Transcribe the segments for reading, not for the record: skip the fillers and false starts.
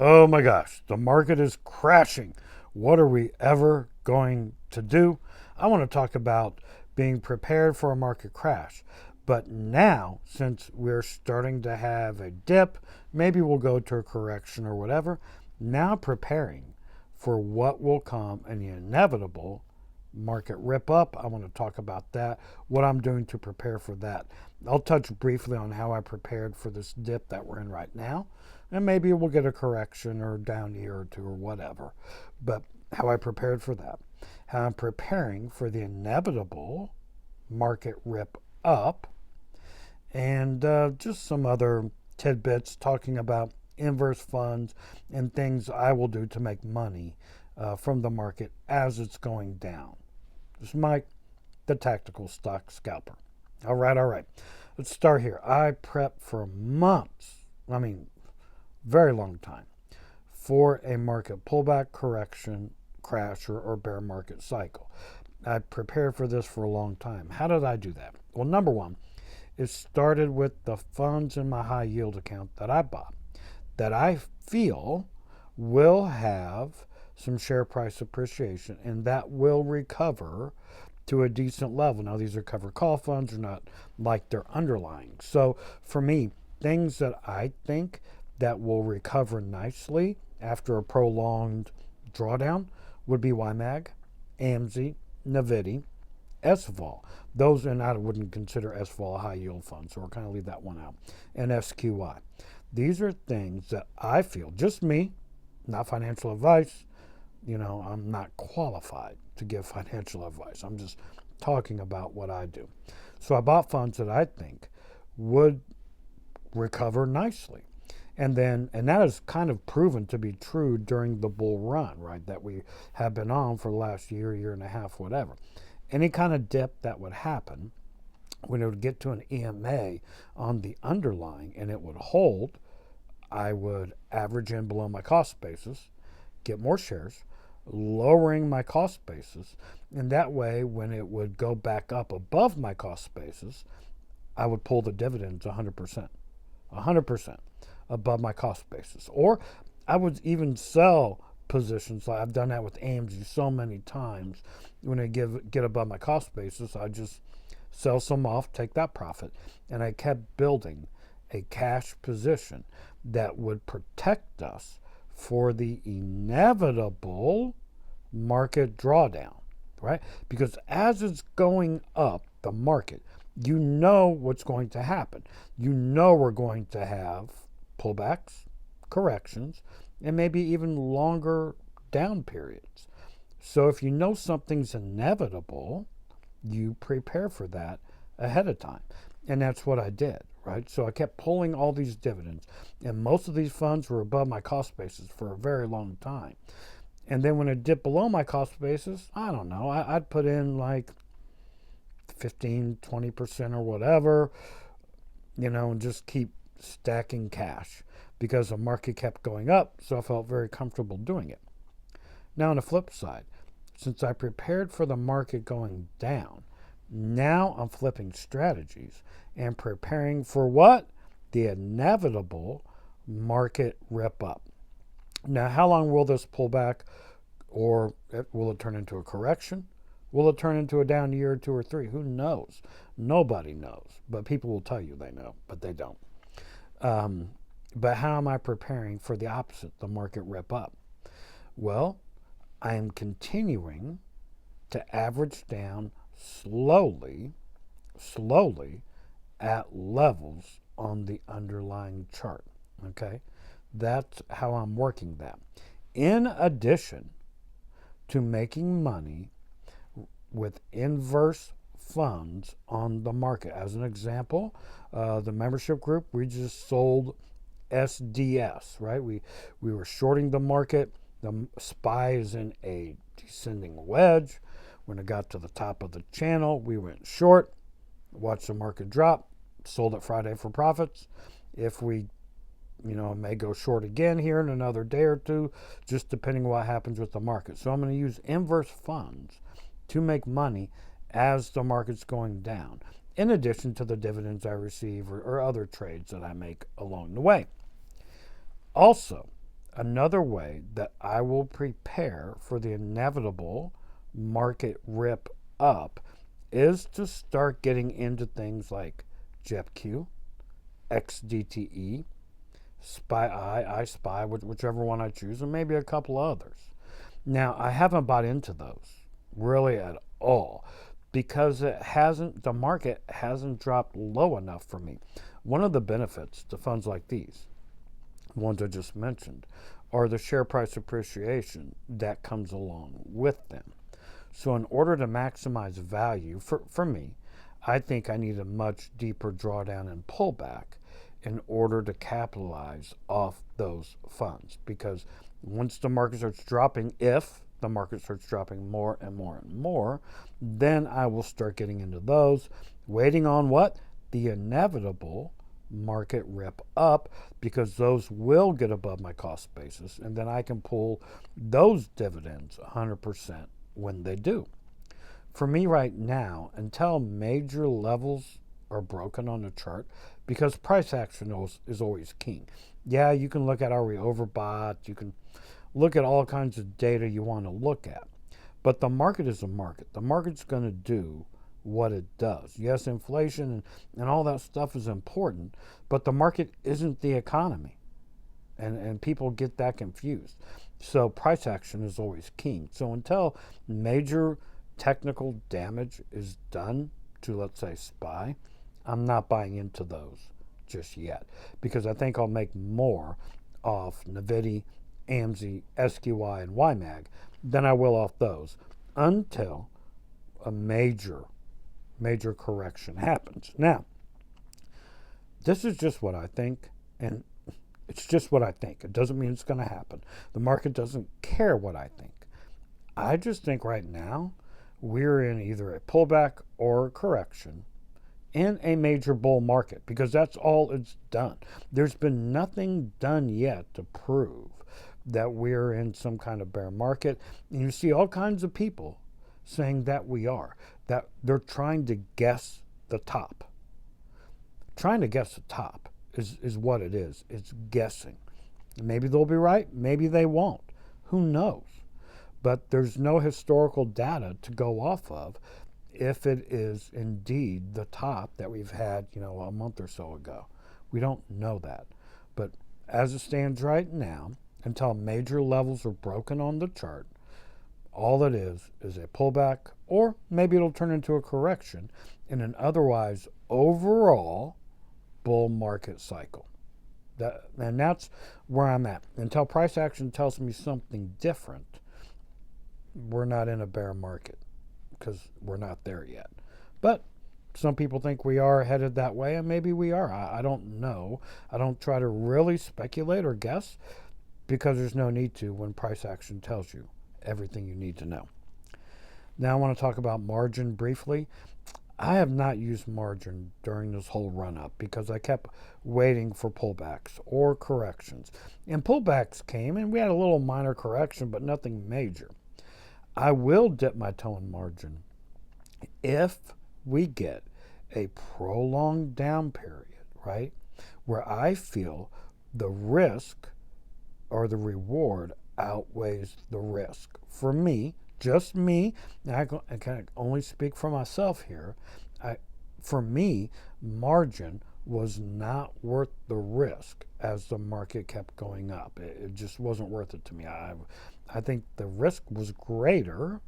Oh my gosh, the market is crashing. What are we ever going to do? I want to talk about being prepared for a market crash. But now, since we're starting to have a dip, maybe we'll go to a correction or whatever. Now, preparing for what will come in the inevitable market rip up. I want to talk about that, what I'm doing to prepare for that. I'll touch briefly on how I prepared for this dip that we're in right now, and maybe we'll get a correction or down year or two or whatever. But how I prepared for that, how I'm preparing for the inevitable market rip up, and just some other tidbits talking about inverse funds and things I will do to make money from the market as it's going down. This is Mike, the tactical stock scalper. All right, all right. Let's start here. I prepped for months, I mean, very long time, for a market pullback, correction, crash, or bear market cycle. I prepared for this for a long time. How did I do that? Well, number one, it started with the funds in my high yield account that I bought that I feel will have some share price appreciation and that will recover to a decent level. Now, these are covered call funds, are not like they're underlying. So, for me, things that I think that will recover nicely after a prolonged drawdown would be YMAG, AMZY, NVDY, SVOL. Those, and I wouldn't consider SVOL a high yield fund, so we'll kind of leave that one out. And SQY. These are things that I feel, just me, not financial advice. I'm not qualified to give financial advice. I'm just talking about what I do. So I bought funds that I think would recover nicely. And that has kind of proven to be true during the bull run, right? That we have been on for the last year, year and a half, whatever. Any kind of dip that would happen, when it would get to an EMA on the underlying and it would hold, I would average in below my cost basis, get more shares, lowering my cost basis. And that way, when it would go back up above my cost basis, I would pull the dividends 100%, 100% above my cost basis. Or I would even sell positions. Like I've done that with AMZ so many times. When I get above my cost basis, I just sell some off, take that profit. And I kept building a cash position that would protect us for the inevitable market drawdown, right? Because as it's going up, the market, you know what's going to happen. You know we're going to have pullbacks, corrections, and maybe even longer down periods. So if you know something's inevitable, you prepare for that ahead of time. And that's what I did, right? So I kept pulling all these dividends, and most of these funds were above my cost basis for a very long time. And then when it dipped below my cost basis, I don't know, I'd put in like 15, 20% or whatever, and just keep stacking cash because the market kept going up. So I felt very comfortable doing it. Now, on the flip side, since I prepared for the market going down, now I'm flipping strategies and preparing for what? The inevitable market rip up. Now, how long will this pull back, or will it turn into a correction? Will it turn into a down year or two or three? Who knows? Nobody knows, but people will tell you they know, but they don't. But how am I preparing for the opposite, the market rip up? Well, I am continuing to average down slowly at levels on the underlying chart. Okay? That's how I'm working that. In addition to making money with inverse funds on the market. As an example, the membership group, we just sold SDS, right? We were shorting the market. The SPY is in a descending wedge. When it got to the top of the channel, we went short, watched the market drop, sold it Friday for profits. If we may go short again here in another day or two, just depending on what happens with the market. So I'm going to use inverse funds to make money as the market's going down, in addition to the dividends I receive or other trades that I make along the way. Also, Another way that I will prepare for the inevitable market rip up is to start getting into things like JEPQ, XDTE, SPY, iSpy, whichever one I choose, and maybe a couple others. Now, I haven't bought into those really at all because the market hasn't dropped low enough for me. One of the benefits to funds like these, the ones I just mentioned, are the share price appreciation that comes along with them. So in order to maximize value for me, I think I need a much deeper drawdown and pullback in order to capitalize off those funds. Because once the market starts dropping, if the market starts dropping more and more and more, then I will start getting into those, waiting on what? The inevitable market rip up, because those will get above my cost basis, and then I can pull those dividends 100% when they do. For me right now, until major levels are broken on the chart, because price action is always king. Yeah, you can look at, are we overbought? You can look at all kinds of data you want to look at. But the market is a market. The market's going to do what it does. Yes, inflation and all that stuff is important, but the market isn't the economy. And people get that confused. So price action is always king. So until major technical damage is done to, let's say, SPY, I'm not buying into those just yet, because I think I'll make more off NVDY, AMZY, SQY, and YMAG than I will off those until a major correction happens. Now, this is just what I think, and it's just what I think. It doesn't mean it's going to happen. The market doesn't care what I think. I just think right now we're in either a pullback or a correction in a major bull market, because that's all it's done. There's been nothing done yet to prove that we're in some kind of bear market. And you see all kinds of people saying that we are, that they're trying to guess the top. Trying to guess the top is what it is. It's guessing. Maybe they'll be right, maybe they won't. Who knows? But there's no historical data to go off of if it is indeed the top that we've had, a month or so ago. We don't know that. But as it stands right now, until major levels are broken on the chart, all it is a pullback, or maybe it'll turn into a correction in an otherwise overall bull market cycle. And that's where I'm at. Until price action tells me something different, we're not in a bear market, because we're not there yet. But some people think we are headed that way, and maybe we are. I don't know. I don't try to really speculate or guess, because there's no need to when price action tells you everything you need to know. Now I want to talk about margin briefly. I have not used margin during this whole run-up because I kept waiting for pullbacks or corrections. And pullbacks came, and we had a little minor correction, but nothing major. I will dip my toe in margin if we get a prolonged down period, right, where I feel the risk or the reward outweighs the risk. For me, just me, I can only speak for myself here. For me, margin was not worth the risk as the market kept going up. It just wasn't worth it to me. I think the risk was greater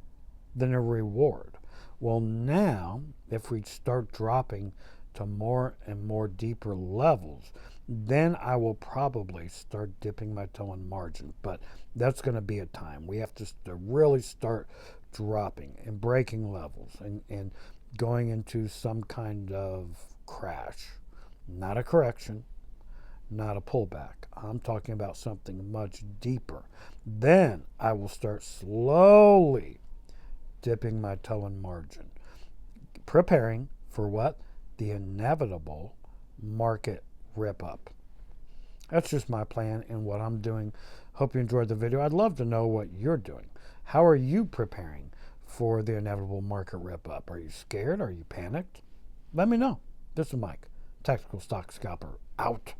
than the reward. Well, now, if we start dropping to more and more deeper levels, then I will probably start dipping my toe in margin. But that's going to be a time. We have to really start dropping and breaking levels and going into some kind of crash. Not a correction, not a pullback. I'm talking about something much deeper. Then I will start slowly dipping my toe in margin, preparing for what? The inevitable market rip up. That's just my plan and what I'm doing. Hope you enjoyed the video. I'd love to know what you're doing. How are you preparing for the inevitable market rip up? Are you scared? Are you panicked? Let me know. This is Mike, Tactical Stock Scalper, out.